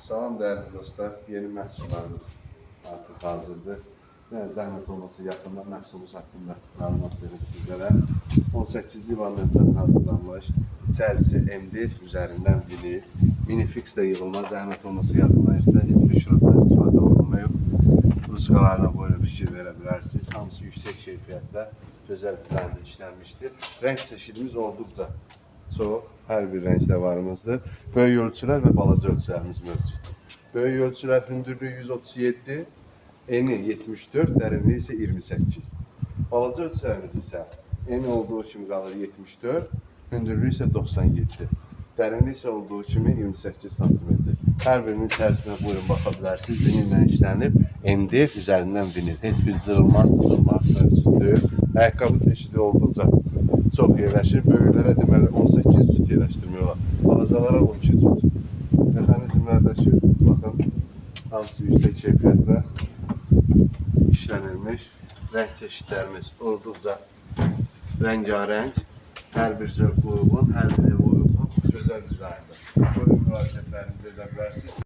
Salam değerli dostlar, yeni məhsullarımız artıq hazırdır. Zəhmət olması yaxında məhsulumuz haqqında məlumat verim sizlərə. 18 divanlardan hazırlanmış, içərisi MDF üzərindən vinil, minifix də yığılmaz, zəhmət olması yaxında heç bir şurupdan istifadə olunmuyor. Ruskalarına böyle fikir verə bilərsiniz. Hamısı yüksək keyfiyyətlə, gözəl dizaynda işlənmişdir. Rəng çeşidimiz olduqca çox, hər bir rəngdə varımızdır. Böyük ölçülər və balaca ölçülərimiz mövcud. Böyük ölçülər hündürlüyü 137, eni 74, dərinliyi isə 28. Balaca ölçülərimiz isə eni olduğu kimi qalır 74, hündürlüyü isə 97. Dərinliyi isə olduğu kimi 28 cm. Hər birinin içərisinə buyurun baxa bilərsiniz. Vinillə işlənib, MDF üzərindən vinil. Heç bir cırılma, sızılma mövcuddur. Ayaqqabı çeşidi olduqca çox yerləşir. Böyüklərə deməli 18 cüt yerləşdirmiyorlar. Balacalara 12 cüt. Mexanizmlərdəki baxın, hamısı yüksək keyfiyyətlə işlənilmiş. Rəng çeşidlərimiz olduqca rəngarəng. Hər bir zövq uyğun, hər bir ev uyğun, gözəl dizayndır. Buyurun müraciətlərinizi edə bilərsiniz.